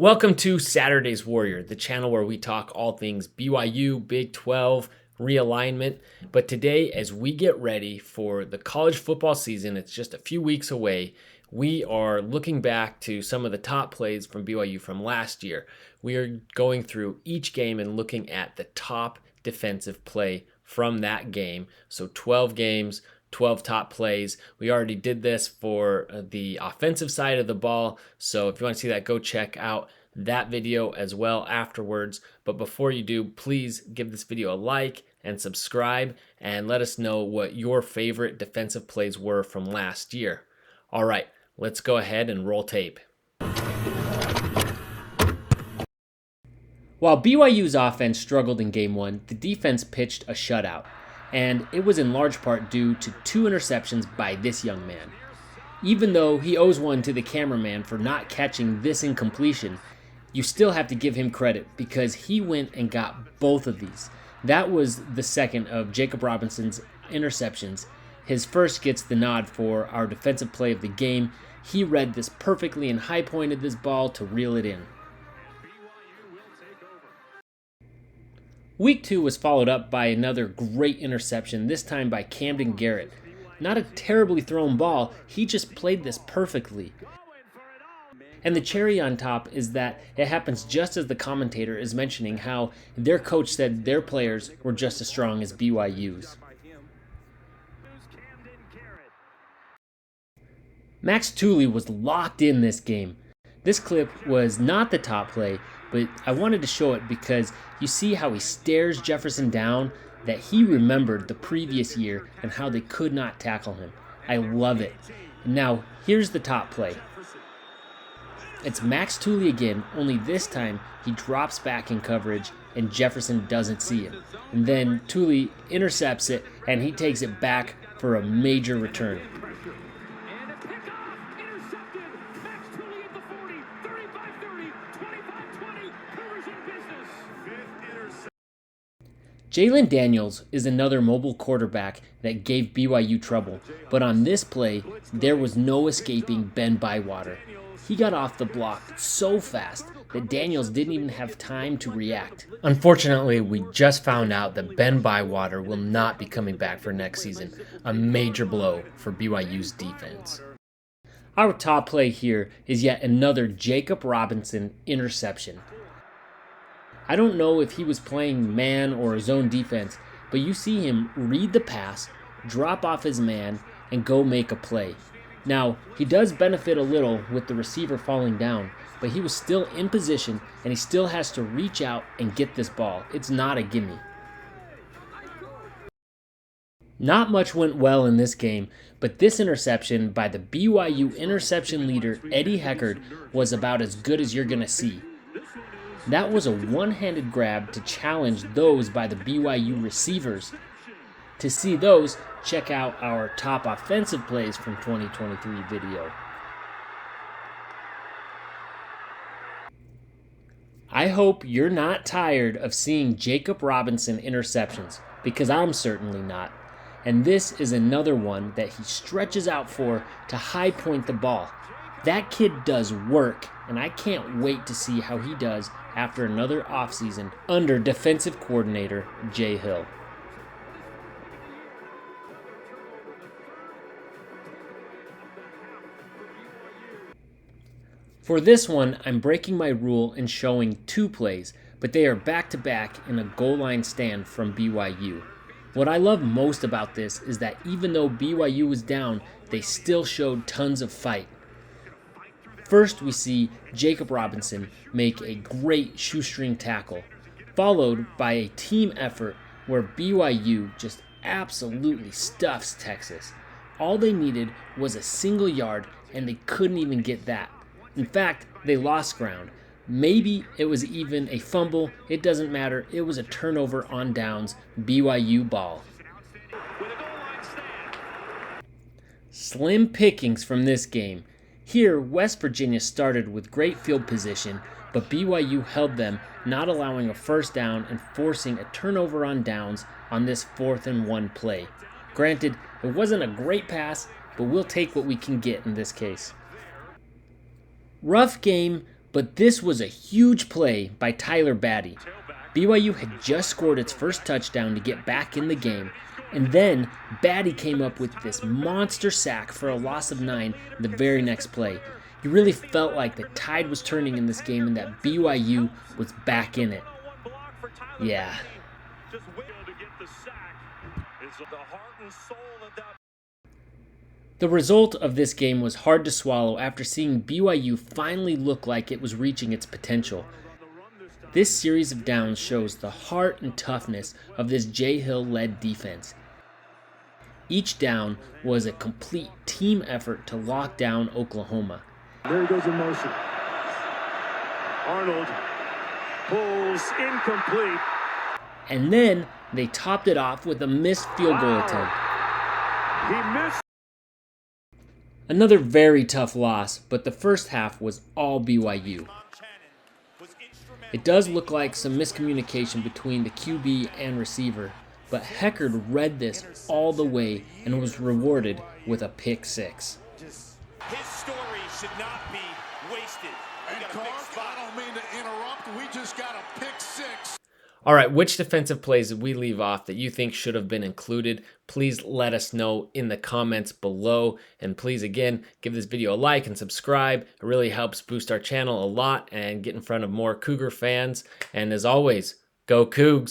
Welcome to Saturday's Warrior, the channel where we talk all things BYU, Big 12, realignment. But today, as we get ready for the college football season, it's just a few weeks away, we are looking back to some of the top plays from BYU from last year. We are going through each game and looking at the top defensive play from that game. So 12 games, 12 top plays. We already did this for the offensive side of the ball. So if you want to see that, go check out that video as well afterwards. But before you do, please give this video a like and subscribe and let us know what your favorite defensive plays were from last year. All right, let's go ahead and roll tape. While BYU's offense struggled in Game 1, the defense pitched a shutout, and it was in large part due to 2 interceptions by this young man. Even though he owes one to the cameraman for not catching this incompletion, you still have to give him credit because he went and got both of these. That was the second of Jacob Robinson's interceptions. His first gets the nod for our defensive play of the game. He read this perfectly and high-pointed this ball to reel it in. Week 2 was followed up by another great interception, this time by Camden Garrett. Not a terribly thrown ball, he just played this perfectly. And the cherry on top is that it happens just as the commentator is mentioning how their coach said their players were just as strong as BYU's. Max Tooley was locked in this game. This clip was not the top play, but I wanted to show it because you see how he stares Jefferson down, that he remembered the previous year and how they could not tackle him. I love it. Now, here's the top play. It's Max Tooley again, only this time he drops back in coverage and Jefferson doesn't see him. And then Tooley intercepts it and he takes it back for a major return. Jalen Daniels is another mobile quarterback that gave BYU trouble, but on this play, there was no escaping Ben Bywater. He got off the block so fast that Daniels didn't even have time to react. Unfortunately, we just found out that Ben Bywater will not be coming back for next season, a major blow for BYU's defense. Our top play here is yet another Jacob Robinson interception. I don't know if he was playing man or zone defense, but you see him read the pass, drop off his man, and go make a play. Now, he does benefit a little with the receiver falling down, but he was still in position and he still has to reach out and get this ball. It's not a gimme. Not much went well in this game, but this interception by the BYU interception leader Eddie Heckard was about as good as you're going to see. That was a one-handed grab to challenge those by the BYU receivers. To see those, check out our top offensive plays from 2023 video. I hope you're not tired of seeing Jacob Robinson interceptions, because I'm certainly not. And this is another one that he stretches out for to high point the ball. That kid does work, and I can't wait to see how he does after another offseason under defensive coordinator Jay Hill. For this one, I'm breaking my rule and showing 2 plays, but they are back-to-back in a goal line stand from BYU. What I love most about this is that even though BYU was down, they still showed tons of fight. First, we see Jacob Robinson make a great shoestring tackle, followed by a team effort where BYU just absolutely stuffs Texas. All they needed was a single yard, and they couldn't even get that. In fact, they lost ground. Maybe it was even a fumble. It doesn't matter. It was a turnover on downs, BYU ball. Slim pickings from this game. Here, West Virginia started with great field position, but BYU held them, not allowing a first down and forcing a turnover on downs on this 4th and 1 play. Granted, it wasn't a great pass, but we'll take what we can get in this case. Rough game But this was a huge play by Tyler Batty. BYU had just scored its first touchdown to get back in the game, and then Batty came up with this monster sack for a loss of 9 the very next play. You really felt like the tide was turning in this game and that BYU was back in it. Yeah. The result of this game was hard to swallow after seeing BYU finally look like it was reaching its potential. This series of downs shows the heart and toughness of this Jay Hill-led defense. Each down was a complete team effort to lock down Oklahoma. There he goes in motion. Arnold pulls incomplete. And then they topped it off with a missed field goal attempt. He missed. Another very tough loss, but the first half was all BYU. It does look like some miscommunication between the QB and receiver, but Heckard read this all the way and was rewarded with a pick six. His story should not be wasted. And Clark, I don't mean to interrupt, we just got a pick six. All right, which defensive plays did we leave off that you think should have been included? Please let us know in the comments below. And please, again, give this video a like and subscribe. It really helps boost our channel a lot and get in front of more Cougar fans. And as always, go Cougs!